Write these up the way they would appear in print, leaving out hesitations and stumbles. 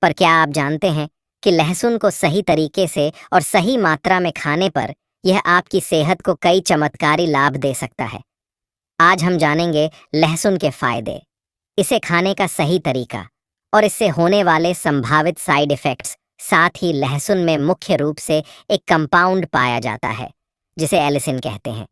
पर क्या आप जानते हैं कि लहसुन को सही तरीके से और सही मात्रा में खाने पर यह आपकी सेहत को कई चमत्कारी लाभ दे सकता है। आज हम जानेंगे लहसुन के फायदे, इसे खाने का सही तरीका और इससे होने वाले संभावित साइड इफ़ेक्ट्स। साथ ही लहसुन में मुख्य रूप से एक कंपाउंड पाया जाता है जिसे एलिसिन कहते हैं।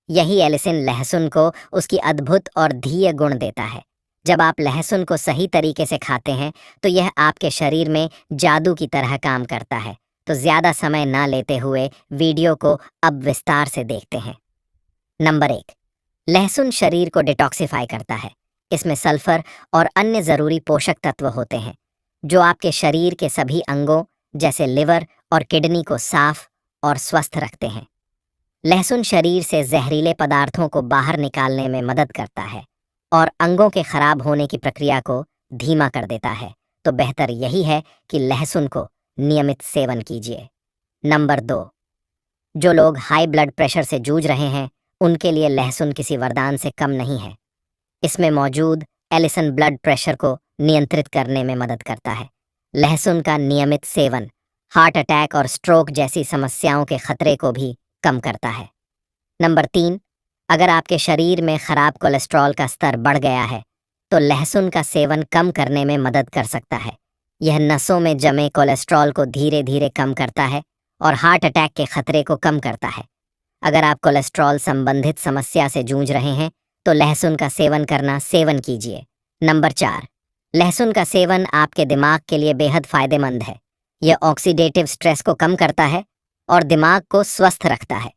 यही एलिसिन लहसुन को उसकी अद्भुत और धीय गुण देता है। जब आप लहसुन को सही तरीके से खाते हैं तो यह आपके शरीर में जादू की तरह काम करता है। तो ज़्यादा समय ना लेते हुए वीडियो को अब विस्तार से देखते हैं। नंबर 1, लहसुन शरीर को डिटॉक्सिफाई करता है। इसमें सल्फर और अन्य ज़रूरी पोषक तत्व होते हैं जो आपके शरीर के सभी अंगों जैसे लिवर और किडनी को साफ और स्वस्थ रखते हैं। लहसुन शरीर से जहरीले पदार्थों को बाहर निकालने में मदद करता है और अंगों के खराब होने की प्रक्रिया को धीमा कर देता है। तो बेहतर यही है कि लहसुन को नियमित सेवन कीजिए। नंबर 2, जो लोग हाई ब्लड प्रेशर से जूझ रहे हैं उनके लिए लहसुन किसी वरदान से कम नहीं है। इसमें मौजूद एलिसन ब्लड प्रेशर को नियंत्रित करने में मदद करता है। लहसुन का नियमित सेवन हार्ट अटैक और स्ट्रोक जैसी समस्याओं के खतरे को भी कम करता है। नंबर 3, अगर आपके शरीर में खराब कोलेस्ट्रॉल का स्तर बढ़ गया है तो लहसुन का सेवन कम करने में मदद कर सकता है। यह नसों में जमे कोलेस्ट्रॉल को धीरे धीरे कम करता है और हार्ट अटैक के खतरे को कम करता है। अगर आप कोलेस्ट्रॉल संबंधित समस्या से जूझ रहे हैं तो लहसुन का सेवन कीजिए। नंबर 4, लहसुन का सेवन आपके दिमाग के लिए बेहद फायदेमंद है। यह ऑक्सीडेटिव स्ट्रेस को कम करता है और दिमाग को स्वस्थ रखता है।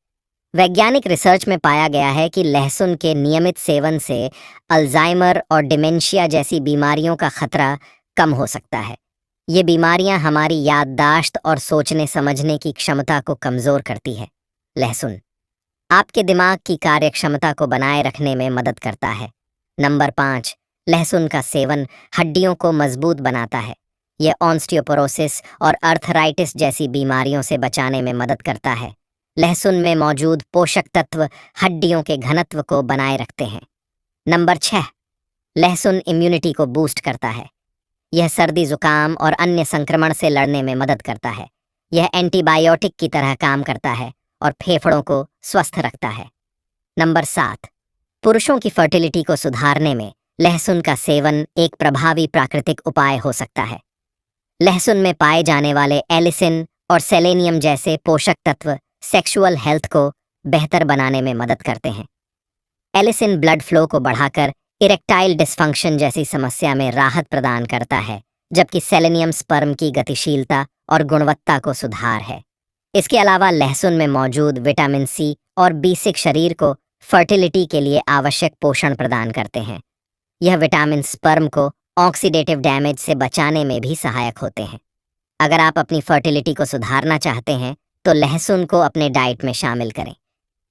वैज्ञानिक रिसर्च में पाया गया है कि लहसुन के नियमित सेवन से अल्जाइमर और डिमेंशिया जैसी बीमारियों का खतरा कम हो सकता है। ये बीमारियां हमारी याददाश्त और सोचने समझने की क्षमता को कमज़ोर करती है। लहसुन आपके दिमाग की कार्यक्षमता को बनाए रखने में मदद करता है। नंबर 5, लहसुन का सेवन हड्डियों को मजबूत बनाता है। यह ऑस्टियोपोरोसिस और अर्थराइटिस जैसी बीमारियों से बचाने में मदद करता है। लहसुन में मौजूद पोषक तत्व हड्डियों के घनत्व को बनाए रखते हैं। नंबर 6, लहसुन इम्यूनिटी को बूस्ट करता है। यह सर्दी जुकाम और अन्य संक्रमण से लड़ने में मदद करता है। यह एंटीबायोटिक की तरह काम करता है और फेफड़ों को स्वस्थ रखता है। नंबर 7, पुरुषों की फर्टिलिटी को सुधारने में लहसुन का सेवन एक प्रभावी प्राकृतिक उपाय हो सकता है। लहसुन में पाए जाने वाले एलिसिन और सेलेनियम जैसे पोषक तत्व सेक्सुअल हेल्थ को बेहतर बनाने में मदद करते हैं। एलिसिन ब्लड फ्लो को बढ़ाकर इरेक्टाइल डिस्फंक्शन जैसी समस्या में राहत प्रदान करता है, जबकि सेलेनियम स्पर्म की गतिशीलता और गुणवत्ता को सुधार है। इसके अलावा लहसुन में मौजूद विटामिन सी और B6 शरीर को फर्टिलिटी के लिए आवश्यक पोषण प्रदान करते हैं। यह विटामिन स्पर्म को ऑक्सीडेटिव डैमेज से बचाने में भी सहायक होते हैं। अगर आप अपनी फर्टिलिटी को सुधारना चाहते हैं तो लहसुन को अपने डाइट में शामिल करें।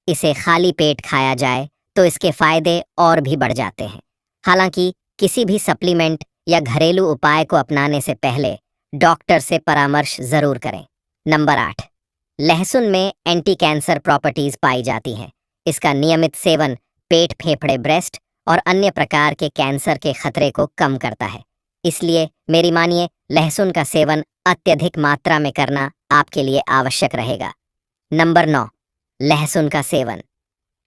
इसे खाली पेट खाया जाए तो इसके फायदे और भी बढ़ जाते हैं। हालांकि किसी भी सप्लीमेंट या घरेलू उपाय को अपनाने से पहले डॉक्टर से परामर्श जरूर करें। नंबर 8, लहसुन में एंटी कैंसर प्रॉपर्टीज पाई जाती हैं। इसका नियमित सेवन पेट, फेफड़े, ब्रेस्ट और अन्य प्रकार के कैंसर के खतरे को कम करता है। इसलिए मेरी मानिए, लहसुन का सेवन अत्यधिक मात्रा में करना आपके लिए आवश्यक रहेगा। नंबर 9, लहसुन का सेवन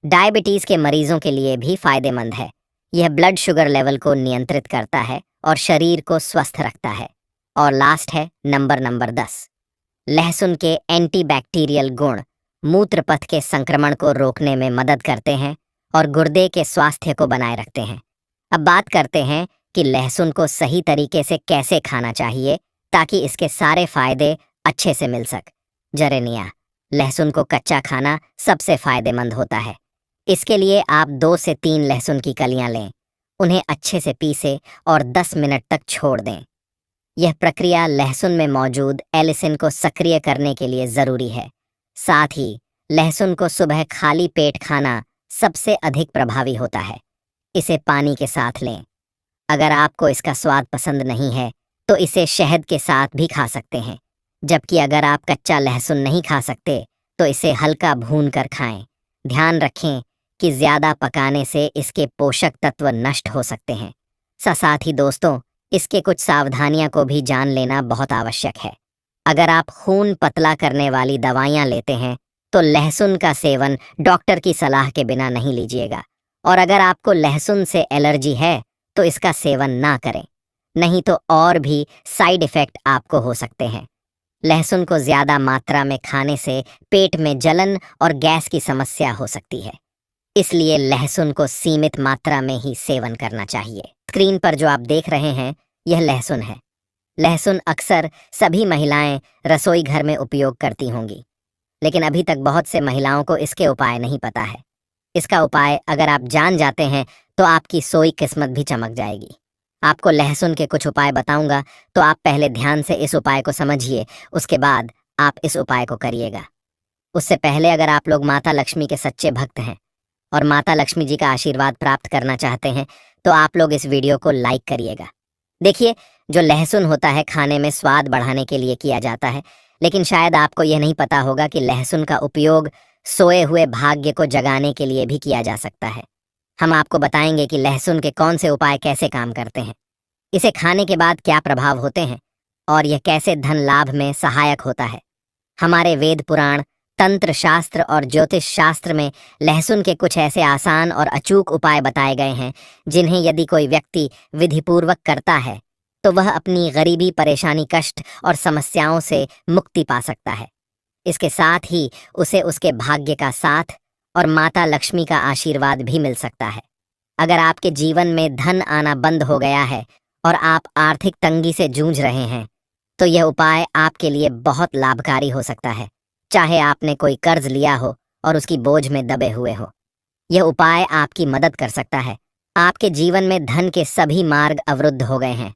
डायबिटीज के मरीजों के लिए भी फायदेमंद है। यह ब्लड शुगर लेवल को नियंत्रित करता है और शरीर को स्वस्थ रखता है। और लास्ट है नंबर 10, लहसुन के एंटीबैक्टीरियल गुण मूत्र पथ के संक्रमण को रोकने में मदद करते हैं और गुर्दे के स्वास्थ्य को बनाए रखते हैं। अब बात करते हैं कि लहसुन को सही तरीके से कैसे खाना चाहिए ताकि इसके सारे फायदे अच्छे से मिल सक। जरेनिया, लहसुन को कच्चा खाना सबसे फायदेमंद होता है। इसके लिए आप 2 से 3 लहसुन की कलियां लें, उन्हें अच्छे से पीसें और 10 मिनट तक छोड़ दें। यह प्रक्रिया लहसुन में मौजूद एलिसिन को सक्रिय करने के लिए ज़रूरी है। साथ ही लहसुन को सुबह खाली पेट खाना सबसे अधिक प्रभावी होता है। इसे पानी के साथ लें। अगर आपको इसका स्वाद पसंद नहीं है तो इसे शहद के साथ भी खा सकते हैं। जबकि अगर आप कच्चा लहसुन नहीं खा सकते तो इसे हल्का भून कर खाएं। ध्यान रखें कि ज़्यादा पकाने से इसके पोषक तत्व नष्ट हो सकते हैं। साथ ही दोस्तों, इसके कुछ सावधानियां को भी जान लेना बहुत आवश्यक है। अगर आप खून पतला करने वाली दवाइयां लेते हैं तो लहसुन का सेवन डॉक्टर की सलाह के बिना नहीं लीजिएगा। और अगर आपको लहसुन से एलर्जी है तो इसका सेवन ना करें, नहीं तो और भी साइड इफ़ेक्ट आपको हो सकते हैं। लहसुन को ज़्यादा मात्रा में खाने से पेट में जलन और गैस की समस्या हो सकती है, इसलिए लहसुन को सीमित मात्रा में ही सेवन करना चाहिए। स्क्रीन पर जो आप देख रहे हैं यह लहसुन है। लहसुन अक्सर सभी महिलाएं रसोई घर में उपयोग करती होंगी, लेकिन अभी तक बहुत से महिलाओं को इसके उपाय नहीं पता है। इसका उपाय अगर आप जान जाते हैं तो आपकी सोई किस्मत भी चमक जाएगी। आपको लहसुन के कुछ उपाय बताऊंगा, तो आप पहले ध्यान से इस उपाय को समझिए, उसके बाद आप इस उपाय को करिएगा। उससे पहले अगर आप लोग माता लक्ष्मी के सच्चे भक्त हैं और माता लक्ष्मी जी का आशीर्वाद प्राप्त करना चाहते हैं तो आप लोग इस वीडियो को लाइक करिएगा। देखिए, जो लहसुन होता है खाने में स्वाद बढ़ाने के लिए किया जाता है, लेकिन शायद आपको यह नहीं पता होगा कि लहसुन का उपयोग सोए हुए भाग्य को जगाने के लिए भी किया जा सकता है। हम आपको बताएंगे कि लहसुन के कौन से उपाय कैसे काम करते हैं, इसे खाने के बाद क्या प्रभाव होते हैं और यह कैसे धन लाभ में सहायक होता है। हमारे वेद पुराण, तंत्र शास्त्र और ज्योतिष शास्त्र में लहसुन के कुछ ऐसे आसान और अचूक उपाय बताए गए हैं जिन्हें यदि कोई व्यक्ति विधिपूर्वक करता है तो वह अपनी गरीबी, परेशानी, कष्ट और समस्याओं से मुक्ति पा सकता है। इसके साथ ही उसे उसके भाग्य का साथ और माता लक्ष्मी का आशीर्वाद भी मिल सकता है। अगर आपके जीवन में धन आना बंद हो गया है और आप आर्थिक तंगी से जूझ रहे हैं तो यह उपाय आपके लिए बहुत लाभकारी हो सकता है, चाहे आपने कोई कर्ज लिया हो और उसकी बोझ में दबे हुए हो। यह उपाय आपकी मदद कर सकता है। आपके जीवन में धन के सभी मार्ग अवरुद्ध हो गए हैं।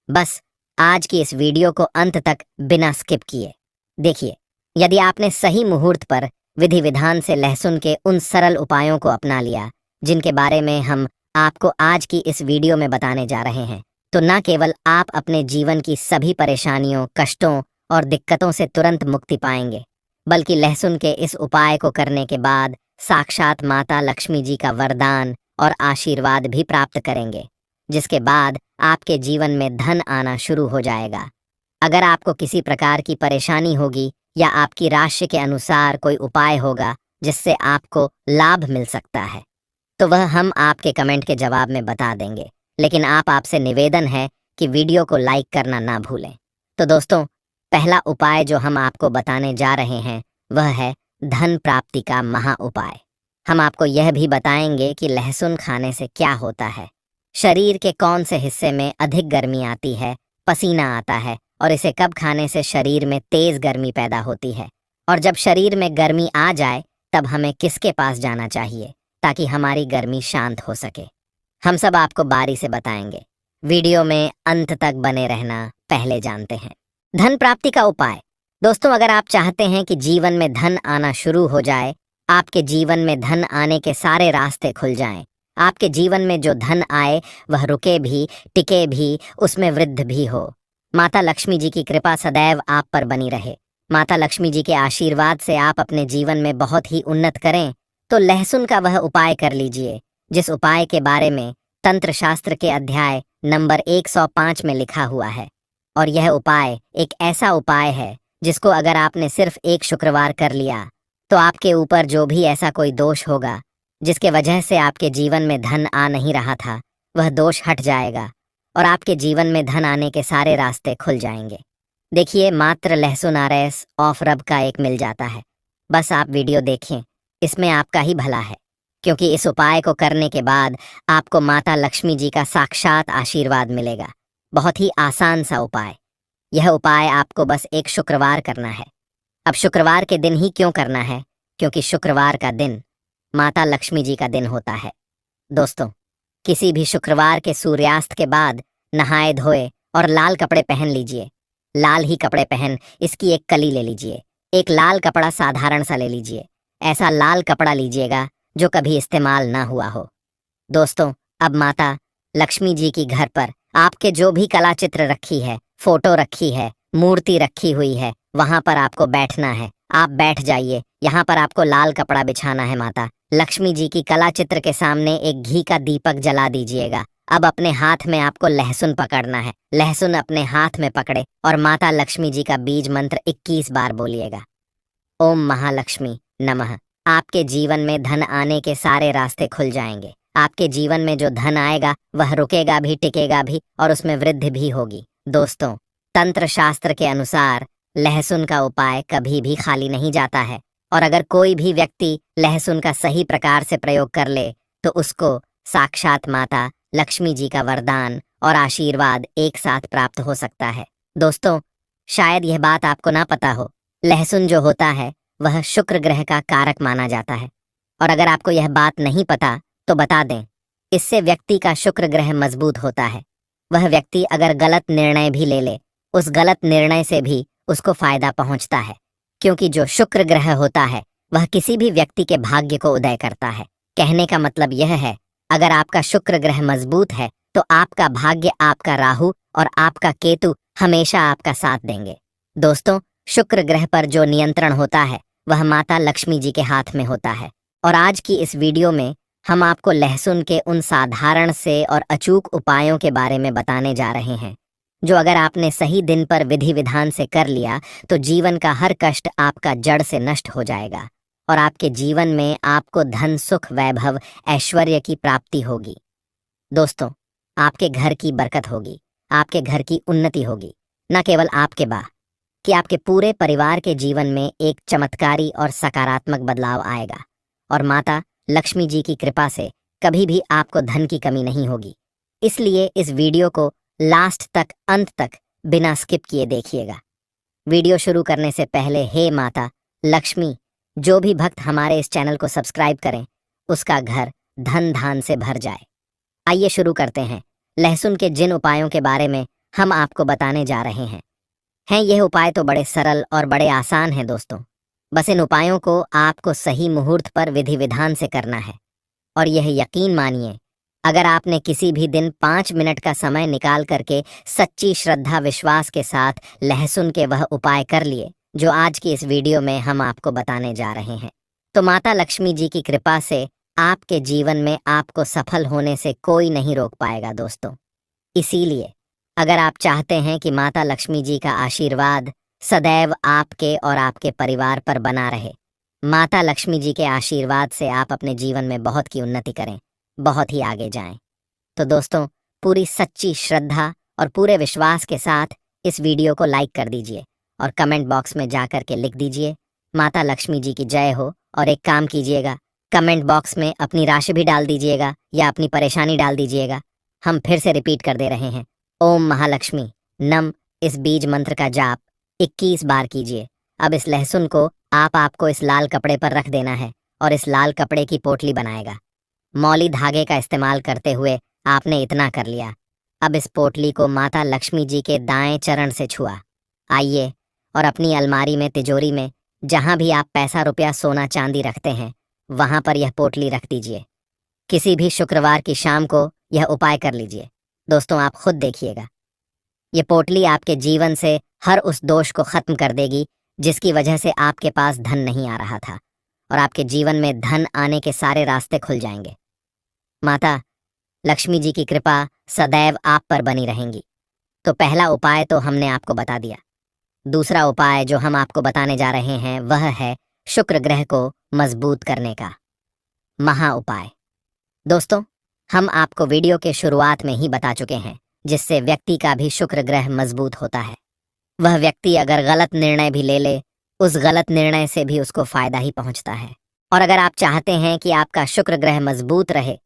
बस आज की इस वीडियो को अंत तक बिना स्किप किए देखिए। यदि आपने सही मुहूर्त पर विधि विधान से लहसुन के उन सरल उपायों को अपना लिया जिनके बारे में हम आपको आज की इस वीडियो में बताने जा रहे हैं, तो न केवल आप अपने जीवन की सभी परेशानियों, कष्टों और दिक्कतों से तुरंत मुक्ति पाएंगे, बल्कि लहसुन के इस उपाय को करने के बाद साक्षात माता लक्ष्मी जी का वरदान और आशीर्वाद भी प्राप्त करेंगे, जिसके बाद आपके जीवन में धन आना शुरू हो जाएगा। अगर आपको किसी प्रकार की परेशानी होगी या आपकी राशि के अनुसार कोई उपाय होगा जिससे आपको लाभ मिल सकता है, तो वह हम आपके कमेंट के जवाब में बता देंगे। लेकिन आपसे निवेदन है कि वीडियो को लाइक करना ना भूलें। तो दोस्तों, पहला उपाय जो हम आपको बताने जा रहे हैं वह है धन प्राप्ति का महा उपाय। हम आपको यह भी बताएंगे कि लहसुन खाने से क्या होता है, शरीर के कौन से हिस्से में अधिक गर्मी आती है, पसीना आता है, और इसे कब खाने से शरीर में तेज गर्मी पैदा होती है, और जब शरीर में गर्मी आ जाए तब हमें किसके पास जाना चाहिए ताकि हमारी गर्मी शांत हो सके। हम सब आपको बारी से बताएंगे। वीडियो में अंत तक बने रहना। पहले जानते हैं धन प्राप्ति का उपाय। दोस्तों, अगर आप चाहते हैं कि जीवन में धन आना शुरू हो जाए, आपके जीवन में धन आने के सारे रास्ते खुल जाएं, आपके जीवन में जो धन आए वह रुके भी, टिके भी, उसमें वृद्धि भी हो, माता लक्ष्मी जी की कृपा सदैव आप पर बनी रहे, माता लक्ष्मी जी के आशीर्वाद से आप अपने जीवन में बहुत ही उन्नत करें, तो लहसुन का वह उपाय कर लीजिए जिस उपाय के बारे में तंत्र शास्त्र के अध्याय नंबर 105 में लिखा हुआ है। और यह उपाय एक ऐसा उपाय है जिसको अगर आपने सिर्फ एक शुक्रवार कर लिया तो आपके ऊपर जो भी ऐसा कोई दोष होगा जिसके वजह से आपके जीवन में धन आ नहीं रहा था, वह दोष हट जाएगा और आपके जीवन में धन आने के सारे रास्ते खुल जाएंगे। देखिए, मात्र लहसुन RS ऑफ रब का एक मिल जाता है। बस आप वीडियो देखें, इसमें आपका ही भला है, क्योंकि इस उपाय को करने के बाद आपको माता लक्ष्मी जी का साक्षात आशीर्वाद मिलेगा। बहुत ही आसान सा उपाय। यह उपाय आपको बस एक शुक्रवार करना है। अब शुक्रवार के दिन ही क्यों करना है? क्योंकि शुक्रवार का दिन माता लक्ष्मी जी का दिन होता है। दोस्तों, किसी भी शुक्रवार के सूर्यास्त के बाद नहाए धोए और लाल कपड़े पहन लीजिए। लाल ही कपड़े पहन इसकी एक कली ले लीजिए। एक लाल कपड़ा साधारण सा ले लीजिए। ऐसा लाल कपड़ा लीजिएगा जो कभी इस्तेमाल ना हुआ हो। दोस्तों, अब माता लक्ष्मी जी की घर पर आपके जो भी कला चित्र रखी है, फोटो रखी है, मूर्ति रखी हुई है, वहां पर आपको बैठना है। आप बैठ जाइए। यहाँ पर आपको लाल कपड़ा बिछाना है। माता लक्ष्मी जी की कला चित्र के सामने एक घी का दीपक जला दीजिएगा। अब अपने हाथ में आपको लहसुन पकड़ना है। लहसुन अपने हाथ में पकड़े और माता लक्ष्मी जी का बीज मंत्र 21 बार बोलिएगा। ओम महालक्ष्मी नमः। आपके जीवन में धन आने के सारे रास्ते खुल जाएंगे। आपके जीवन में जो धन आएगा वह रुकेगा भी, टिकेगा भी और उसमें वृद्धि भी होगी। दोस्तों, तंत्र शास्त्र के अनुसार लहसुन का उपाय कभी भी खाली नहीं जाता है, और अगर कोई भी व्यक्ति लहसुन का सही प्रकार से प्रयोग कर ले तो उसको साक्षात माता लक्ष्मी जी का वरदान और आशीर्वाद एक साथ प्राप्त हो सकता है। दोस्तों, शायद यह बात आपको ना पता हो, लहसुन जो होता है वह शुक्र ग्रह का कारक माना जाता है। और अगर आपको यह बात नहीं पता तो बता दें, इससे व्यक्ति का शुक्र ग्रह मजबूत होता है। वह व्यक्ति अगर गलत निर्णय भी ले ले, उस गलत निर्णय से भी उसको फायदा पहुंचता है, क्योंकि जो शुक्र ग्रह होता है वह किसी भी व्यक्ति के भाग्य को उदय करता है। कहने का मतलब यह है, अगर आपका शुक्र ग्रह मजबूत है तो आपका भाग्य, आपका राहु और आपका केतु हमेशा आपका साथ देंगे। दोस्तों, शुक्र ग्रह पर जो नियंत्रण होता है वह माता लक्ष्मी जी के हाथ में होता है। और आज की इस वीडियो में हम आपको लहसुन के उन साधारण से और अचूक उपायों के बारे में बताने जा रहे हैं, जो अगर आपने सही दिन पर विधि विधान से कर लिया तो जीवन का हर कष्ट आपका जड़ से नष्ट हो जाएगा और आपके जीवन में आपको धन, सुख, वैभव, ऐश्वर्य की प्राप्ति होगी। दोस्तों, आपके घर की बरकत होगी, आपके घर की उन्नति होगी। न केवल आपके कि आपके पूरे परिवार के जीवन में एक चमत्कारी और सकारात्मक बदलाव आएगा और माता लक्ष्मी जी की कृपा से कभी भी आपको धन की कमी नहीं होगी। इसलिए इस वीडियो को लास्ट तक, अंत तक बिना स्किप किए देखिएगा। वीडियो शुरू करने से पहले हे माता लक्ष्मी, जो भी भक्त हमारे इस चैनल को सब्सक्राइब करें उसका घर धन धान से भर जाए। आइए शुरू करते हैं। लहसुन के जिन उपायों के बारे में हम आपको बताने जा रहे हैं यह उपाय तो बड़े सरल और बड़े आसान हैं दोस्तों। बस इन उपायों को आपको सही मुहूर्त पर विधि विधान से करना है। और यह यकीन मानिए, अगर आपने किसी भी दिन 5 मिनट का समय निकाल करके सच्ची श्रद्धा विश्वास के साथ लहसुन के वह उपाय कर लिए जो आज की इस वीडियो में हम आपको बताने जा रहे हैं, तो माता लक्ष्मी जी की कृपा से आपके जीवन में आपको सफल होने से कोई नहीं रोक पाएगा दोस्तों। इसीलिए अगर आप चाहते हैं कि माता लक्ष्मी जी का आशीर्वाद सदैव आपके और आपके परिवार पर बना रहे, माता लक्ष्मी जी के आशीर्वाद से आप अपने जीवन में बहुत की उन्नति करें, बहुत ही आगे जाएं, तो दोस्तों पूरी सच्ची श्रद्धा और पूरे विश्वास के साथ इस वीडियो को लाइक कर दीजिए और कमेंट बॉक्स में जा कर के लिख दीजिए माता लक्ष्मी जी की जय हो। और एक काम कीजिएगा, कमेंट बॉक्स में अपनी राशि भी डाल दीजिएगा या अपनी परेशानी डाल दीजिएगा। हम फिर से रिपीट कर दे रहे हैं, ओम महालक्ष्मी नम। इस बीज मंत्र का जाप 21 बार कीजिए। अब इस लहसुन को आपको इस लाल कपड़े पर रख देना है और इस लाल कपड़े की पोटली बनाएगा। मौली धागे का इस्तेमाल करते हुए आपने इतना कर लिया। अब इस पोटली को माता लक्ष्मी जी के दाएं चरण से छुआ। आइए और अपनी अलमारी में, तिजोरी में, जहां भी आप पैसा, रुपया, सोना, चांदी रखते हैं वहां पर यह पोटली रख दीजिए। किसी भी शुक्रवार की शाम को यह उपाय कर लीजिए। दोस्तों, आप खुद देखिएगा, ये पोटली आपके जीवन से हर उस दोष को खत्म कर देगी जिसकी वजह से आपके पास धन नहीं आ रहा था, और आपके जीवन में धन आने के सारे रास्ते खुल जाएंगे। माता लक्ष्मी जी की कृपा सदैव आप पर बनी रहेंगी। तो पहला उपाय तो हमने आपको बता दिया। दूसरा उपाय जो हम आपको बताने जा रहे हैं वह है शुक्र ग्रह को मजबूत करने का महा उपाय। दोस्तों, हम आपको वीडियो के शुरुआत में ही बता चुके हैं, जिससे व्यक्ति का भी शुक्र ग्रह मजबूत होता है। वह व्यक्ति अगर गलत निर्णय भी ले ले, उस गलत निर्णय से भी उसको फायदा ही पहुंचता है। और अगर आप चाहते हैं कि आपका शुक्र ग्रह मजबूत रहे,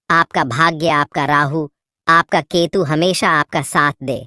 आपका भाग्य, आपका राहु, आपका केतु हमेशा आपका साथ दे,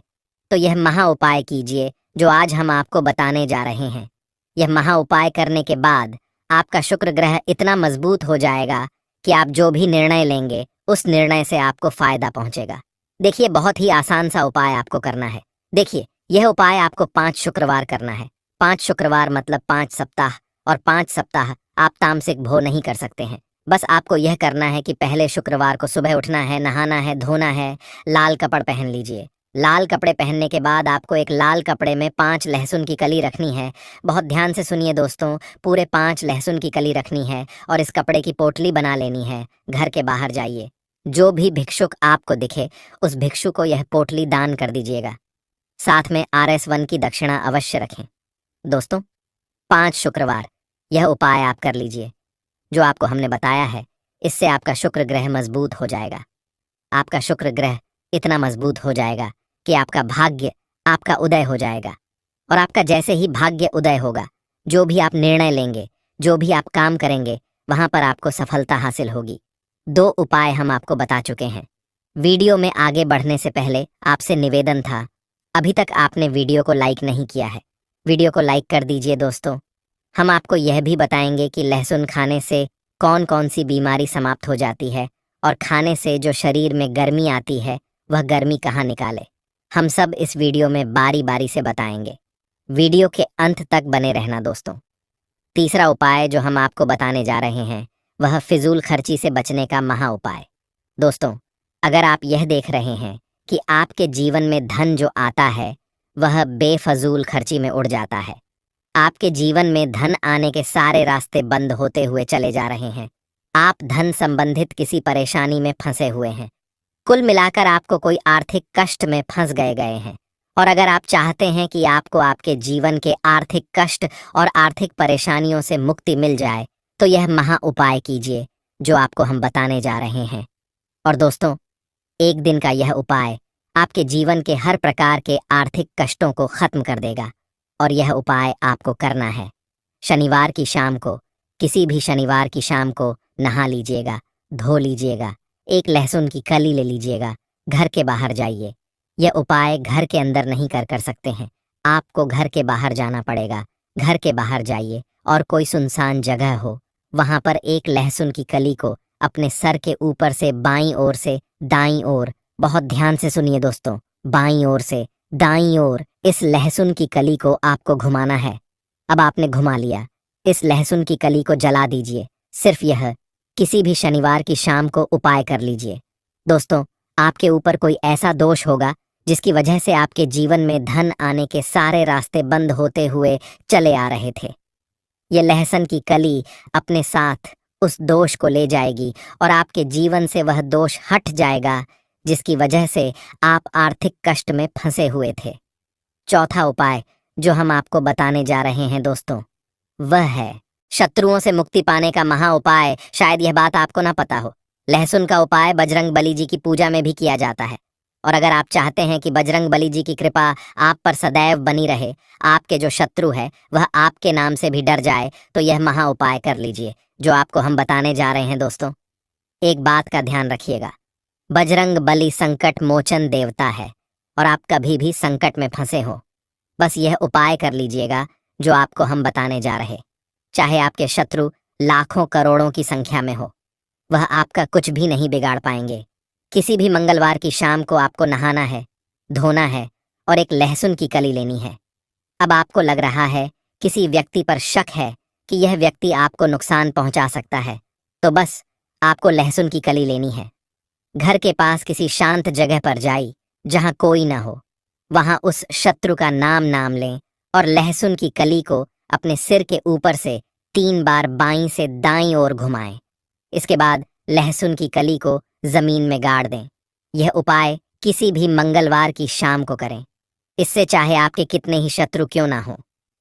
तो यह महा उपाय कीजिए जो आज हम आपको बताने जा रहे हैं। यह महा उपाय करने के बाद आपका शुक्र ग्रह इतना मजबूत हो जाएगा कि आप जो भी निर्णय लेंगे उस निर्णय से आपको फायदा पहुंचेगा। देखिए, बहुत ही आसान सा उपाय आपको करना है। देखिए, यह उपाय आपको 5 शुक्रवार करना है। 5 शुक्रवार मतलब 5 सप्ताह, और 5 सप्ताह आप तामसिक भोग नहीं कर सकते हैं। बस आपको यह करना है कि पहले शुक्रवार को सुबह उठना है, नहाना है, धोना है, लाल कपड़ पहन लीजिए। लाल कपड़े पहनने के बाद आपको एक लाल कपड़े में 5 लहसुन की कली रखनी है। बहुत ध्यान से सुनिए दोस्तों, पूरे 5 लहसुन की कली रखनी है और इस कपड़े की पोटली बना लेनी है। घर के बाहर जाइए, जो भी भिक्षुक आपको दिखे उस भिक्षु को यह पोटली दान कर दीजिएगा। साथ में RS1 की दक्षिणा अवश्य रखें। दोस्तों, 5 शुक्रवार यह उपाय आप कर लीजिए जो आपको हमने बताया है। इससे आपका शुक्र ग्रह मजबूत हो जाएगा। आपका शुक्र ग्रह इतना मजबूत हो जाएगा कि आपका भाग्य आपका उदय हो जाएगा। और आपका जैसे ही भाग्य उदय होगा, जो भी आप निर्णय लेंगे, जो भी आप काम करेंगे, वहां पर आपको सफलता हासिल होगी। 2 उपाय हम आपको बता चुके हैं। वीडियो में आगे बढ़ने से पहले आपसे निवेदन था, अभी तक आपने वीडियो को लाइक नहीं किया है, वीडियो को लाइक कर दीजिए। दोस्तों, हम आपको यह भी बताएंगे कि लहसुन खाने से कौन कौन सी बीमारी समाप्त हो जाती है और खाने से जो शरीर में गर्मी आती है वह गर्मी कहाँ निकाले। हम सब इस वीडियो में बारी बारी से बताएंगे। वीडियो के अंत तक बने रहना दोस्तों। तीसरा उपाय जो हम आपको बताने जा रहे हैं वह फिजूल खर्ची से बचने का महा उपाय। दोस्तों, अगर आप यह देख रहे हैं कि आपके जीवन में धन जो आता है वह बेफजूल खर्ची में उड़ जाता है, आपके जीवन में धन आने के सारे रास्ते बंद होते हुए चले जा रहे हैं, आप धन संबंधित किसी परेशानी में फंसे हुए हैं, कुल मिलाकर आपको कोई आर्थिक कष्ट में फंस गए हैं, और अगर आप चाहते हैं कि आपको आपके जीवन के आर्थिक कष्ट और आर्थिक परेशानियों से मुक्ति मिल जाए, तो यह महा उपाय कीजिए जो आपको हम बताने जा रहे हैं। और दोस्तों, एक दिन का यह उपाय आपके जीवन के हर प्रकार के आर्थिक कष्टों को खत्म कर देगा। और यह उपाय आपको करना है शनिवार की शाम को, किसी भी शनिवार की शाम को नहा लीजिएगा, धो लीजिएगा, एक लहसुन की कली ले लीजिएगा, घर के बाहर जाइए। यह उपाय घर के अंदर नहीं कर सकते हैं, आपको घर के बाहर जाना पड़ेगा। घर के बाहर जाइए और कोई सुनसान जगह हो, वहां पर एक लहसुन की कली को अपने सर के ऊपर से बाईं ओर से दाईं ओर, बहुत ध्यान से सुनिए दोस्तों, बाईं ओर से दाईं ओर इस लहसुन की कली को आपको घुमाना है। अब आपने घुमा लिया, इस लहसुन की कली को जला दीजिए। सिर्फ यह किसी भी शनिवार की शाम को उपाय कर लीजिए। दोस्तों, आपके ऊपर कोई ऐसा दोष होगा जिसकी वजह से आपके जीवन में धन आने के सारे रास्ते बंद होते हुए चले आ रहे थे। ये लहसुन की कली अपने साथ उस दोष को ले जाएगी और आपके जीवन से वह दोष हट जाएगा जिसकी वजह से आप आर्थिक कष्ट में फंसे हुए थे। चौथा उपाय जो हम आपको बताने जा रहे हैं दोस्तों, वह है शत्रुओं से मुक्ति पाने का महा उपाय। शायद यह बात आपको ना पता हो, लहसुन का उपाय बजरंग बली जी की पूजा में भी किया जाता है। और अगर आप चाहते हैं कि बजरंग बली जी की कृपा आप पर सदैव बनी रहे, आपके जो शत्रु है वह आपके नाम से भी डर जाए, तो यह महा उपाय कर लीजिए जो आपको हम बताने जा रहे हैं। दोस्तों, एक बात का ध्यान रखिएगा, बजरंग बली संकट मोचन देवता है और आप कभी भी संकट में फंसे हो, बस यह उपाय कर लीजिएगा जो आपको हम बताने जा रहे। चाहे आपके शत्रु लाखों करोड़ों की संख्या में हो, वह आपका कुछ भी नहीं बिगाड़ पाएंगे। किसी भी मंगलवार की शाम को आपको नहाना है, धोना है और एक लहसुन की कली लेनी है। अब आपको लग रहा है किसी व्यक्ति पर शक है कि यह व्यक्ति आपको नुकसान पहुंचा सकता है, तो बस आपको लहसुन की कली लेनी है। घर के पास किसी शांत जगह पर जाइए जहां कोई ना हो, वहां उस शत्रु का नाम लें और लहसुन की कली को अपने सिर के ऊपर से 3 बार बाईं से दाईं ओर घुमाएं। इसके बाद लहसुन की कली को जमीन में गाड़ दें। यह उपाय किसी भी मंगलवार की शाम को करें। इससे चाहे आपके कितने ही शत्रु क्यों ना हो,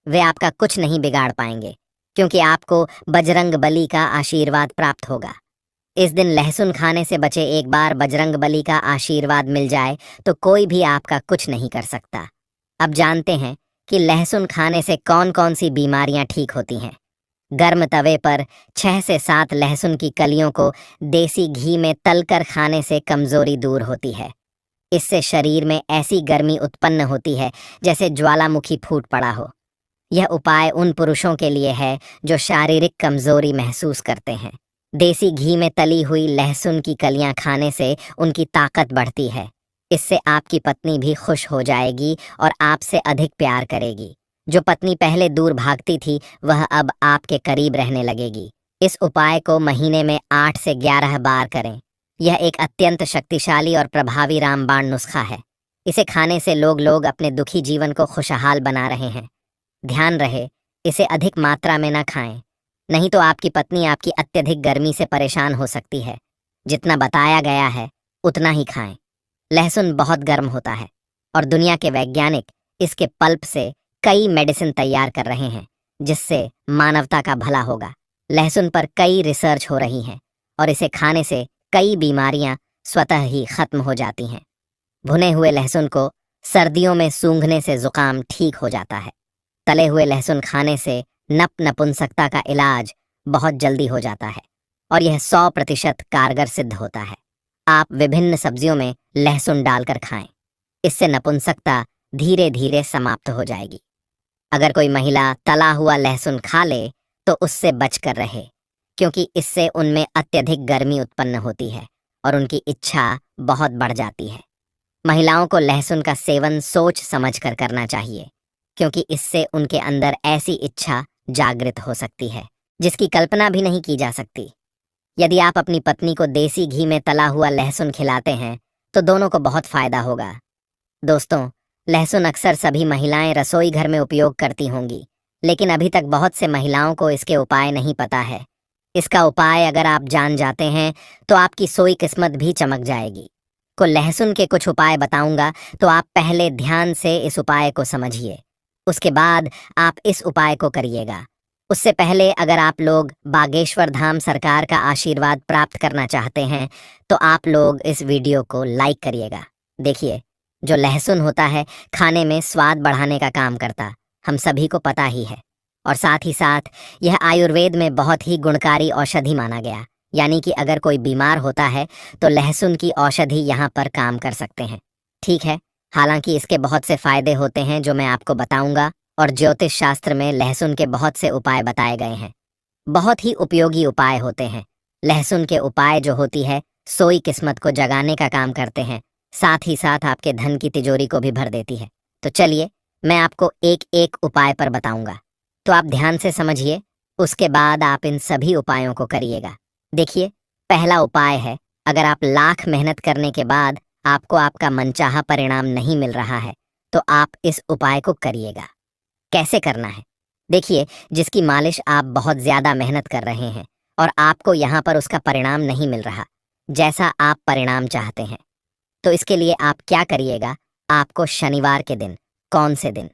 वे आपका कुछ नहीं बिगाड़ पाएंगे, क्योंकि आपको बजरंग बली का आशीर्वाद प्राप्त होगा। इस दिन लहसुन खाने से बचे, एक बार बजरंग बली का आशीर्वाद मिल जाए तो कोई भी आपका कुछ नहीं कर सकता। अब जानते हैं कि लहसुन खाने से कौन कौन सी बीमारियां ठीक होती हैं। गर्म तवे पर 6 से 7 लहसुन की कलियों को देसी घी में तलकर खाने से कमजोरी दूर होती है। इससे शरीर में ऐसी गर्मी उत्पन्न होती है जैसे ज्वालामुखी फूट पड़ा हो। यह उपाय उन पुरुषों के लिए है जो शारीरिक कमजोरी महसूस करते हैं। देसी घी में तली हुई लहसुन की कलियां खाने से उनकी ताकत बढ़ती है। इससे आपकी पत्नी भी खुश हो जाएगी और आपसे अधिक प्यार करेगी। जो पत्नी पहले दूर भागती थी वह अब आपके करीब रहने लगेगी। इस उपाय को महीने में 8 से 11 बार करें। यह एक अत्यंत शक्तिशाली और प्रभावी रामबाण नुस्खा है। इसे खाने से लोग अपने दुखी जीवन को खुशहाल बना रहे हैं। ध्यान रहे, इसे अधिक मात्रा में न खाएं, नहीं तो आपकी पत्नी आपकी अत्यधिक गर्मी से परेशान हो सकती है। जितना बताया गया है उतना ही खाएं। लहसुन बहुत गर्म होता है और दुनिया के वैज्ञानिक इसके पल्प से कई मेडिसिन तैयार कर रहे हैं जिससे मानवता का भला होगा। लहसुन पर कई रिसर्च हो रही हैं और इसे खाने से कई बीमारियां स्वतः ही खत्म हो जाती हैं। भुने हुए लहसुन को सर्दियों में सूंघने से जुकाम ठीक हो जाता है। तले हुए लहसुन खाने से नपुंसकता का इलाज बहुत जल्दी हो जाता है और यह 100% कारगर सिद्ध होता है। आप विभिन्न सब्जियों में लहसुन डालकर खाएं, इससे नपुंसकता धीरे धीरे समाप्त हो जाएगी। अगर कोई महिला तला हुआ लहसुन खा ले तो उससे बचकर रहे, क्योंकि इससे उनमें अत्यधिक गर्मी उत्पन्न होती है और उनकी इच्छा बहुत बढ़ जाती है। महिलाओं को लहसुन का सेवन सोच समझकर करना चाहिए, क्योंकि इससे उनके अंदर ऐसी इच्छा जागृत हो सकती है जिसकी कल्पना भी नहीं की जा सकती। यदि आप अपनी पत्नी को देसी घी में तला हुआ लहसुन खिलाते हैं तो दोनों को बहुत फायदा होगा। दोस्तों, लहसुन अक्सर सभी महिलाएं रसोई घर में उपयोग करती होंगी, लेकिन अभी तक बहुत से महिलाओं को इसके उपाय नहीं पता है। इसका उपाय अगर आप जान जाते हैं तो आपकी सोई किस्मत भी चमक जाएगी। को लहसुन के कुछ उपाय बताऊंगा, तो आप पहले ध्यान से इस उपाय को समझिए, उसके बाद आप इस उपाय को करिएगा। उससे पहले अगर आप लोग बागेश्वर धाम सरकार का आशीर्वाद प्राप्त करना चाहते हैं तो आप लोग इस वीडियो को लाइक करिएगा। देखिए, जो लहसुन होता है खाने में स्वाद बढ़ाने का काम करता हम सभी को पता ही है, और साथ ही साथ यह आयुर्वेद में बहुत ही गुणकारी औषधि माना गया। यानी कि अगर कोई बीमार होता है तो लहसुन की औषधि यहाँ पर काम कर सकते हैं। ठीक है, हालांकि इसके बहुत से फायदे होते हैं जो मैं आपको बताऊंगा, और ज्योतिष शास्त्र में लहसुन के बहुत से उपाय बताए गए हैं। बहुत ही उपयोगी उपाय होते हैं। लहसुन के उपाय जो होती है सोई किस्मत को जगाने का काम करते हैं, साथ ही साथ आपके धन की तिजोरी को भी भर देती है। तो चलिए, मैं आपको एक एक उपाय पर बताऊंगा, तो आप ध्यान से समझिए, उसके बाद आप इन सभी उपायों को करिएगा। देखिए, पहला उपाय है, अगर आप लाख मेहनत करने के बाद आपको आपका मनचाहा परिणाम नहीं मिल रहा है तो आप इस उपाय को करिएगा। कैसे करना है? देखिए, जिसकी मालिश आप बहुत ज्यादा मेहनत कर रहे हैं और आपको यहाँ पर उसका परिणाम नहीं मिल रहा जैसा आप परिणाम चाहते हैं, तो इसके लिए आप क्या करिएगा, आपको शनिवार के दिन, कौन से दिन?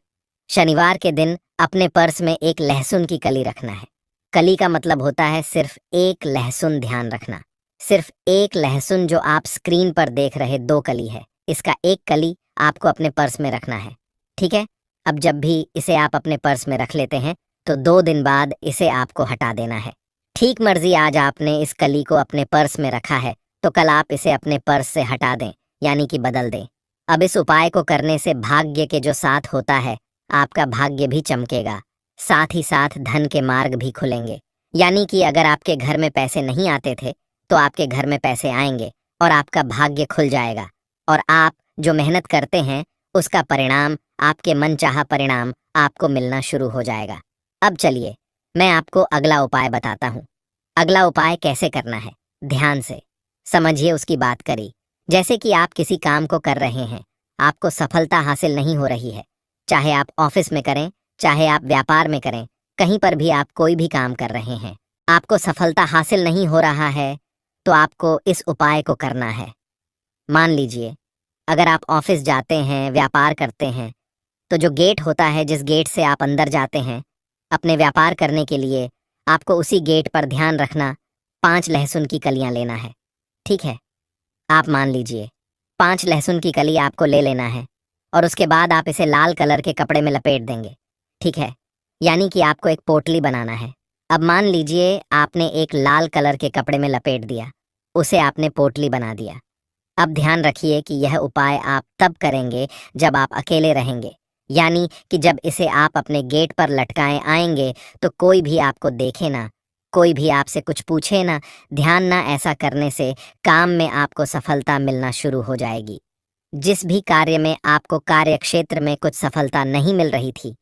शनिवार के दिन अपने पर्स में एक लहसुन की कली रखना है। कली का मतलब होता है सिर्फ एक लहसुन, ध्यान रखना, सिर्फ एक लहसुन। जो आप स्क्रीन पर देख रहे 2 कली है, इसका एक कली आपको अपने पर्स में रखना है। ठीक है, अब जब भी इसे आप अपने पर्स में रख लेते हैं तो 2 दिन बाद इसे आपको हटा देना है। ठीक मर्जी, आज आपने इस कली को अपने पर्स में रखा है तो कल आप इसे अपने पर्स से हटा दें, यानी कि बदल दें। अब इस उपाय को करने से भाग्य के जो साथ होता है, आपका भाग्य भी चमकेगा, साथ ही साथ धन के मार्ग भी खुलेंगे। यानी कि अगर आपके घर में पैसे नहीं आते थे तो आपके घर में पैसे आएंगे और आपका भाग्य खुल जाएगा, और आप जो मेहनत करते हैं उसका परिणाम, आपके मनचाहा परिणाम आपको मिलना शुरू हो जाएगा। अब चलिए, मैं आपको अगला उपाय बताता हूँ। अगला उपाय कैसे करना है, ध्यान से समझिए, उसकी बात करी। जैसे कि आप किसी काम को कर रहे हैं, आपको सफलता हासिल नहीं हो रही है, चाहे आप ऑफिस में करें, चाहे आप व्यापार में करें, कहीं पर भी आप कोई भी काम कर रहे हैं, आपको सफलता हासिल नहीं हो रहा है, तो आपको इस उपाय को करना है। मान लीजिए, अगर आप ऑफिस जाते हैं, व्यापार करते हैं, तो जो गेट होता है, जिस गेट से आप अंदर जाते हैं अपने व्यापार करने के लिए, आपको उसी गेट पर, ध्यान रखना, 5 लहसुन की कलियां लेना है। ठीक है, आप मान लीजिए 5 लहसुन की कली आपको ले लेना है, और उसके बाद आप इसे लाल कलर के कपड़े में लपेट देंगे। ठीक है, यानी कि आपको एक पोटली बनाना है। अब मान लीजिए आपने एक लाल कलर के कपड़े में लपेट दिया, उसे आपने पोटली बना दिया। अब ध्यान रखिए कि यह उपाय आप तब करेंगे जब आप अकेले रहेंगे, यानी कि जब इसे आप अपने गेट पर लटकाएं आएंगे तो कोई भी आपको देखे ना, कोई भी आपसे कुछ पूछे ना, ध्यान ना। ऐसा करने से काम में आपको सफलता मिलना शुरू हो जाएगी। जिस भी कार्य में आपको कार्य क्षेत्र में कुछ सफलता नहीं मिल रही थी,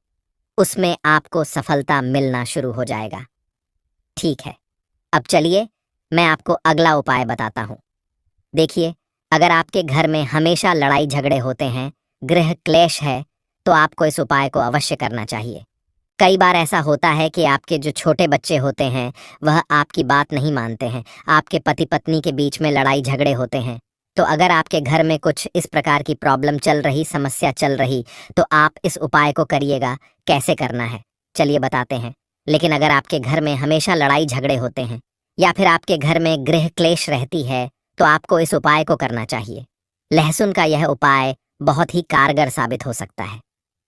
उसमें आपको सफलता मिलना शुरू हो जाएगा। ठीक है, अब चलिए, मैं आपको अगला उपाय बताता हूँ। देखिए, अगर आपके घर में हमेशा लड़ाई झगड़े होते हैं, गृह क्लेश है, तो आपको इस उपाय को अवश्य करना चाहिए। कई बार ऐसा होता है कि आपके जो छोटे बच्चे होते हैं वह आपकी बात नहीं मानते हैं, आपके पति पत्नी के बीच में लड़ाई झगड़े होते हैं। तो अगर आपके घर में कुछ इस प्रकार की प्रॉब्लम चल रही, समस्या चल रही, तो आप इस उपाय को करिएगा। कैसे करना है चलिए बताते हैं। लेकिन अगर आपके घर में हमेशा लड़ाई झगड़े होते हैं या फिर आपके घर में गृह क्लेश रहती है, तो आपको इस उपाय को करना चाहिए। लहसुन का यह उपाय बहुत ही कारगर साबित हो सकता है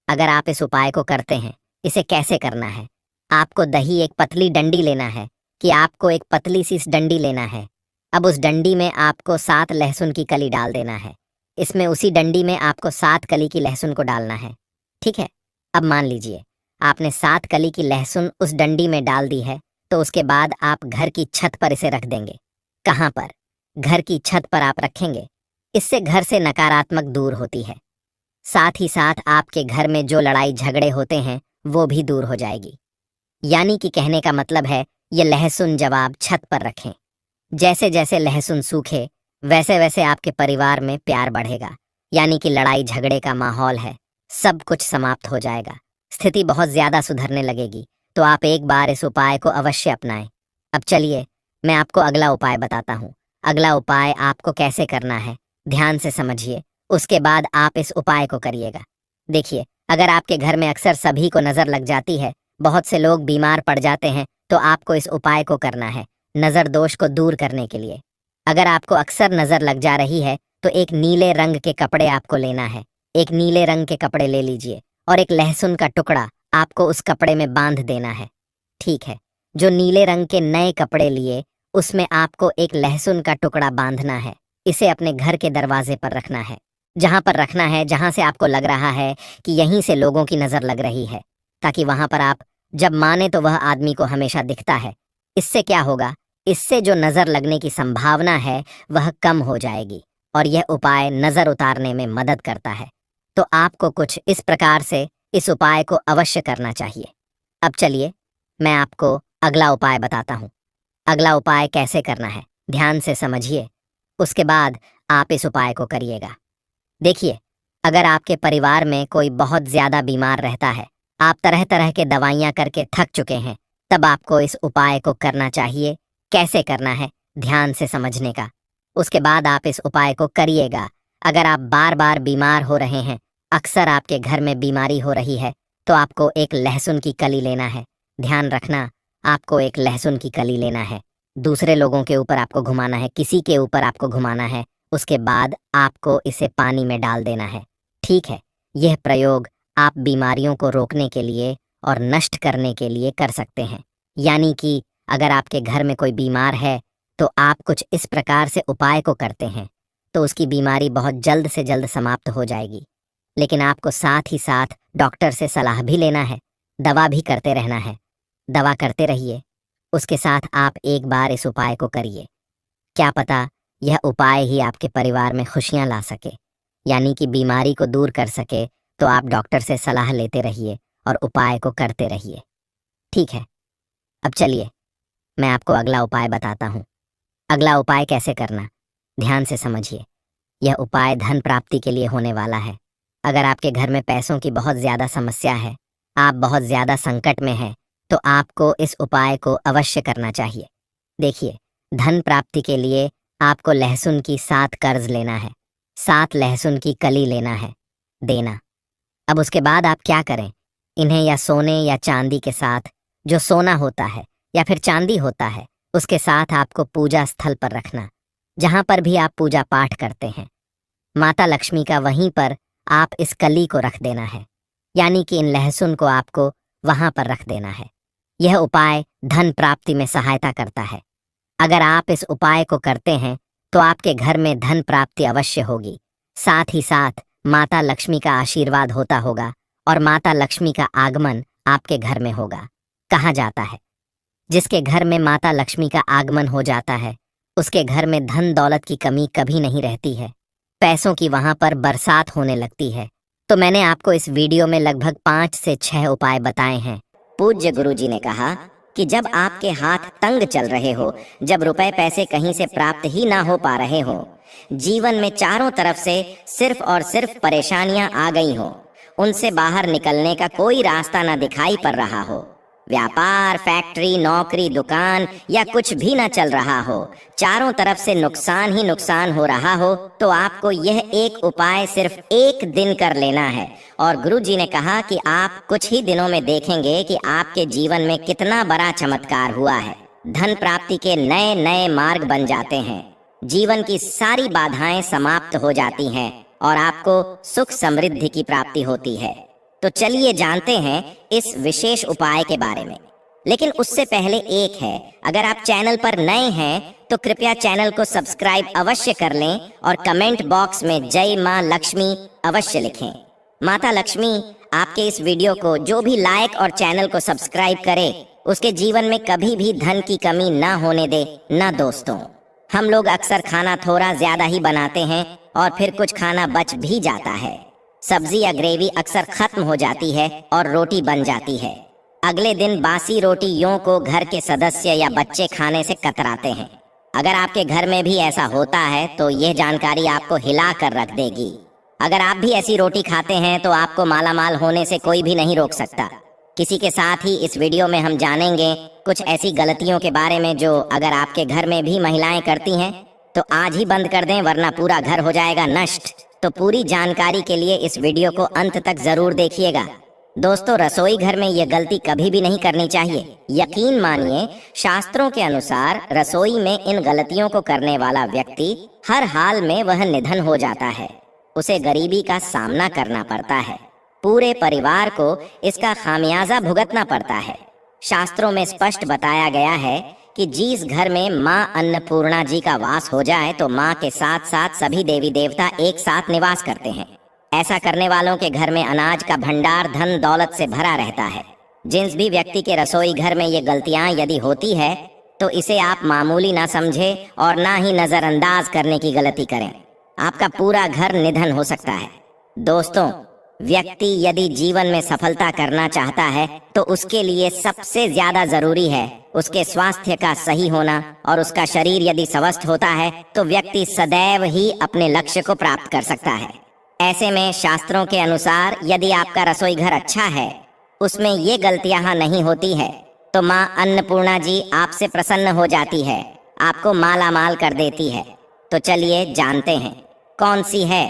अगर आप इस उपाय को करते हैं। इसे कैसे करना है? आपको दही एक पतली डंडी लेना है कि आपको एक पतली सी डंडी लेना है। अब उस डंडी में आपको 7 लहसुन की कली डाल देना है। इसमें उसी डंडी में आपको 7 कली की लहसुन को डालना है। ठीक है, अब मान लीजिए आपने 7 कली की लहसुन उस डंडी में डाल दी है, तो उसके बाद आप घर की छत पर इसे रख देंगे। कहाँ पर? घर की छत पर आप रखेंगे। इससे घर से नकारात्मक दूर होती है। साथ ही साथ आपके घर में जो लड़ाई झगड़े होते हैं वो भी दूर हो जाएगी। यानी कि कहने का मतलब है, ये लहसुन जब आप छत पर रखें, जैसे जैसे लहसुन सूखे वैसे वैसे आपके परिवार में प्यार बढ़ेगा। यानी कि लड़ाई झगड़े का माहौल है, सब कुछ समाप्त हो जाएगा, स्थिति बहुत ज्यादा सुधरने लगेगी। तो आप एक बार इस उपाय को अवश्य अपनाएं। अब चलिए मैं आपको अगला उपाय बताता हूँ। अगला उपाय आपको कैसे करना है ध्यान से समझिए, उसके बाद आप इस उपाय को करिएगा। देखिए, अगर आपके घर में अक्सर सभी को नजर लग जाती है, बहुत से लोग बीमार पड़ जाते हैं, तो आपको इस उपाय को करना है नजर दोष को दूर करने के लिए। अगर आपको अक्सर नजर लग जा रही है, तो एक नीले रंग के कपड़े आपको लेना है। एक नीले रंग के कपड़े ले लीजिए और एक लहसुन का टुकड़ा आपको उस कपड़े में बांध देना है। ठीक है, जो नीले रंग के नए कपड़े लिए उसमें आपको एक लहसुन का टुकड़ा बांधना है। इसे अपने घर के दरवाजे पर रखना है, जहां पर रखना है जहां से आपको लग रहा है कि यहीं से लोगों की नजर लग रही है, ताकि वहां पर आप जब माने तो वह आदमी को हमेशा दिखता है। इससे क्या होगा? इससे जो नजर लगने की संभावना है वह कम हो जाएगी और यह उपाय नजर उतारने में मदद करता है। तो आपको कुछ इस प्रकार से इस उपाय को अवश्य करना चाहिए। अब चलिए मैं आपको अगला उपाय बताता हूँ। अगला उपाय कैसे करना है ध्यान से समझिए, उसके बाद आप इस उपाय को करिएगा। देखिए, अगर आपके परिवार में कोई बहुत ज्यादा बीमार रहता है, आप तरह तरह के दवाइयां करके थक चुके हैं, तब आपको इस उपाय को करना चाहिए। कैसे करना है ध्यान से समझने का, उसके बाद आप इस उपाय को करिएगा। अगर आप बार बार बीमार हो रहे हैं, अक्सर आपके घर में बीमारी हो रही है, तो आपको एक लहसुन की कली लेना है। ध्यान रखना, आपको एक लहसुन की कली लेना है। दूसरे लोगों के ऊपर आपको घुमाना है, किसी के ऊपर आपको घुमाना है। उसके बाद आपको इसे पानी में डाल देना है। ठीक है, यह प्रयोग आप बीमारियों को रोकने के लिए और नष्ट करने के लिए कर सकते हैं। यानी कि अगर आपके घर में कोई बीमार है, तो आप कुछ इस प्रकार से उपाय को करते हैं, तो उसकी बीमारी बहुत जल्द से जल्द समाप्त हो जाएगी। लेकिन आपको साथ ही साथ डॉक्टर से सलाह भी लेना है, दवा भी करते रहना है। दवा करते रहिए, उसके साथ आप एक बार इस उपाय को करिए। क्या पता यह उपाय ही आपके परिवार में खुशियां ला सके, यानी कि बीमारी को दूर कर सके। तो आप डॉक्टर से सलाह लेते रहिए और उपाय को करते रहिए। ठीक है, अब चलिए मैं आपको अगला उपाय बताता हूँ। अगला उपाय कैसे करना ध्यान से समझिए। यह उपाय धन प्राप्ति के लिए होने वाला है। अगर आपके घर में पैसों की बहुत ज्यादा समस्या है, आप बहुत ज्यादा संकट में हैं, तो आपको इस उपाय को अवश्य करना चाहिए। देखिए, धन प्राप्ति के लिए आपको लहसुन की 7 कर्ज लेना है, 7 लहसुन की कली लेना है, देना। अब उसके बाद आप क्या करें, इन्हें या सोने या चांदी के साथ, जो सोना होता है या फिर चांदी होता है, उसके साथ आपको पूजा स्थल पर रखना, जहां पर भी आप पूजा पाठ करते हैं। माता लक्ष्मी का वहीं पर आप इस कली को रख देना है, यानी कि इन लहसुन को आपको वहां पर रख देना है। यह उपाय धन प्राप्ति में सहायता करता है। अगर आप इस उपाय को करते हैं, तो आपके घर में धन प्राप्ति अवश्य होगी। साथ ही साथ माता लक्ष्मी का आशीर्वाद होता होगा और माता लक्ष्मी का आगमन आपके घर में होगा। कहा जाता है, जिसके घर में माता लक्ष्मी का आगमन हो जाता है, उसके घर में धन दौलत की कमी कभी नहीं रहती है, पैसों की वहां पर बरसात होने लगती है। तो मैंने आपको इस वीडियो में लगभग 5 से 6 उपाय बताए हैं। पूज्य गुरुजी ने कहा कि जब आपके हाथ तंग चल रहे हो, जब रुपए पैसे कहीं से प्राप्त ही ना हो पा रहे हो, जीवन में चारों तरफ से सिर्फ और सिर्फ परेशानियां आ गई हो, उनसे बाहर निकलने का कोई रास्ता ना दिखाई पड़ रहा हो, व्यापार, फैक्ट्री, नौकरी, दुकान या कुछ भी ना चल रहा हो, चारों तरफ से नुकसान ही नुकसान हो रहा हो, तो आपको यह एक उपाय सिर्फ एक दिन कर लेना है। और गुरु जी ने कहा कि आप कुछ ही दिनों में देखेंगे कि आपके जीवन में कितना बड़ा चमत्कार हुआ है। धन प्राप्ति के नए नए मार्ग बन जाते हैं, जीवन की सारी बाधाएं समाप्त हो जाती हैं और आपको सुख समृद्धि की प्राप्ति होती है। तो चलिए जानते हैं इस विशेष उपाय के बारे में। लेकिन उससे पहले एक है, अगर आप चैनल पर नए हैं तो कृपया चैनल को सब्सक्राइब अवश्य कर लें और कमेंट बॉक्स में जय मां लक्ष्मी अवश्य लिखें। माता लक्ष्मी आपके इस वीडियो को जो भी लाइक और चैनल को सब्सक्राइब करे, उसके जीवन में कभी भी धन की कमी ना होने दे। ना दोस्तों, हम लोग अक्सर खाना थोड़ा ज्यादा ही बनाते हैं और फिर कुछ खाना बच भी जाता है। सब्जी या ग्रेवी अक्सर खत्म हो जाती है और रोटी बन जाती है। अगले दिन बासी रोटियों को घर के सदस्य या बच्चे खाने से कतराते हैं। अगर आपके घर में भी ऐसा होता है तो यह जानकारी आपको हिला कर रख देगी। अगर आप भी ऐसी रोटी खाते हैं तो आपको मालामाल होने से कोई भी नहीं रोक सकता। किसी के साथ ही इस वीडियो में हम जानेंगे कुछ ऐसी गलतियों के बारे में जो अगर आपके घर में भी महिलाएं करती हैं तो आज ही बंद कर दें, वरना पूरा घर हो जाएगा नष्ट। तो पूरी जानकारी के लिए इस वीडियो को अंत तक जरूर देखिएगा। दोस्तों, रसोई घर में यह गलती कभी भी नहीं करनी चाहिए। यकीन मानिए, शास्त्रों के अनुसार रसोई में इन गलतियों को करने वाला व्यक्ति हर हाल में वह निधन हो जाता है। उसे गरीबी का सामना करना पड़ता है, पूरे परिवार को इसका खामियाजा भुगतना पड़ता है। शास्त्रों में स्पष्ट बताया गया है कि जिस घर में मां अन्नपूर्णा जी का वास हो जाए तो मां के साथ साथ सभी देवी देवता एक साथ निवास करते हैं। ऐसा करने वालों के घर में अनाज का भंडार धन दौलत से भरा रहता है। जिस भी व्यक्ति के रसोई घर में ये गलतियां यदि होती है तो इसे आप मामूली ना समझे और ना ही नजरअंदाज करने की गलती करें। आपका पूरा घर निधन हो सकता है। दोस्तों, व्यक्ति यदि जीवन में सफलता करना चाहता है तो उसके लिए सबसे ज्यादा जरूरी है उसके स्वास्थ्य का सही होना, और उसका शरीर यदि स्वस्थ होता है तो व्यक्ति सदैव ही अपने लक्ष्य को प्राप्त कर सकता है। ऐसे में शास्त्रों के अनुसार यदि आपका रसोई घर अच्छा है, उसमें ये गलतियां नहीं होती है, तो मां अन्नपूर्णा जी आपसे प्रसन्न हो जाती है, आपको माला माल कर देती है। तो चलिए जानते हैं कौन सी है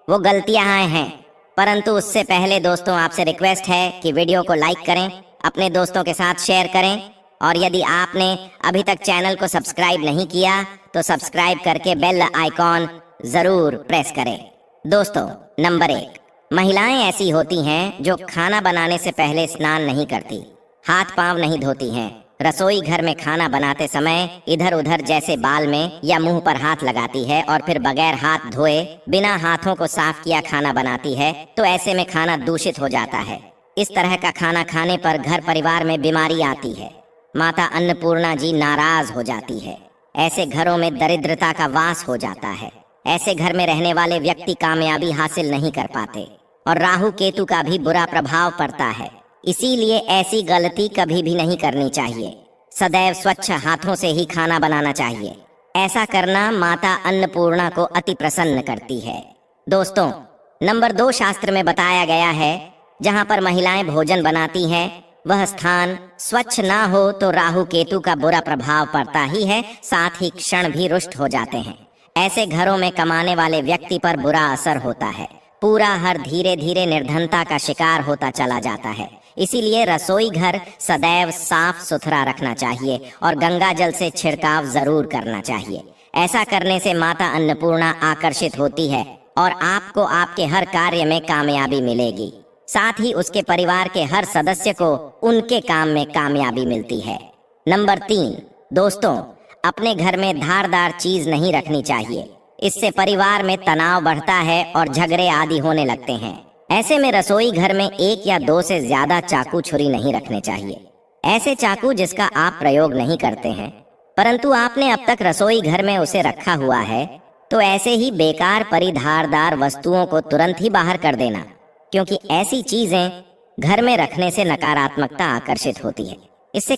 वो गलतियां हैं। परंतु उससे पहले दोस्तों, आपसे रिक्वेस्ट है कि वीडियो को लाइक करें, अपने दोस्तों के साथ शेयर करें, और यदि आपने अभी तक चैनल को सब्सक्राइब नहीं किया तो सब्सक्राइब करके बेल आइकॉन जरूर प्रेस करें। दोस्तों, नंबर 1, महिलाएं ऐसी होती हैं जो खाना बनाने से पहले स्नान नहीं करती, हाथ पांव नहीं धोती हैं, रसोई घर में खाना बनाते समय इधर उधर जैसे बाल में या मुंह पर हाथ लगाती है और फिर बगैर हाथ धोए बिना हाथों को साफ किया खाना बनाती है। तो ऐसे में खाना दूषित हो जाता है। इस तरह का खाना खाने पर घर परिवार में बीमारी आती है, माता अन्नपूर्णा जी नाराज हो जाती है। ऐसे घरों में दरिद्रता का वास हो जाता है। ऐसे घर में रहने वाले व्यक्ति कामयाबी हासिल नहीं कर पाते और राहु केतु का भी बुरा प्रभाव पड़ता है। इसीलिए ऐसी गलती कभी भी नहीं करनी चाहिए। सदैव स्वच्छ हाथों से ही खाना बनाना चाहिए। ऐसा करना माता अन्नपूर्णा को अति प्रसन्न करती है। दोस्तों, नंबर 2 शास्त्र में बताया गया है, जहाँ पर महिलाएं भोजन बनाती हैं वह स्थान स्वच्छ ना हो तो राहु केतु का बुरा प्रभाव पड़ता ही है, साथ ही क्षण भी रुष्ट हो जाते हैं। ऐसे घरों में कमाने वाले व्यक्ति पर बुरा असर होता है। पूरा घर धीरे धीरे निर्धनता का शिकार होता चला जाता है। इसीलिए रसोई घर सदैव साफ सुथरा रखना चाहिए और गंगा जल से छिड़काव जरूर करना चाहिए। ऐसा करने से माता अन्नपूर्णा आकर्षित होती है और आपको आपके हर कार्य में कामयाबी मिलेगी। साथ ही उसके परिवार के हर सदस्य को उनके काम में कामयाबी मिलती है। नंबर 3, दोस्तों, अपने घर में धारदार चीज नहीं रखनी चाहिए। इससे परिवार में तनाव बढ़ता है और झगड़े आदि होने लगते हैं। ऐसे में रसोई घर में 1 या 2 से ज्यादा चाकू छुरी नहीं रखने चाहिए। ऐसे चाकू जिसका आप प्रयोग नहीं करते हैं परंतु आपने अब तक रसोई घर में उसे रखा हुआ है, तो ऐसे ही बेकार परिधारदार वस्तुओं को तुरंत ही बाहर कर देना, क्योंकि ऐसी चीजें घर में रखने से नकारात्मकता आकर्षित होती है। इससे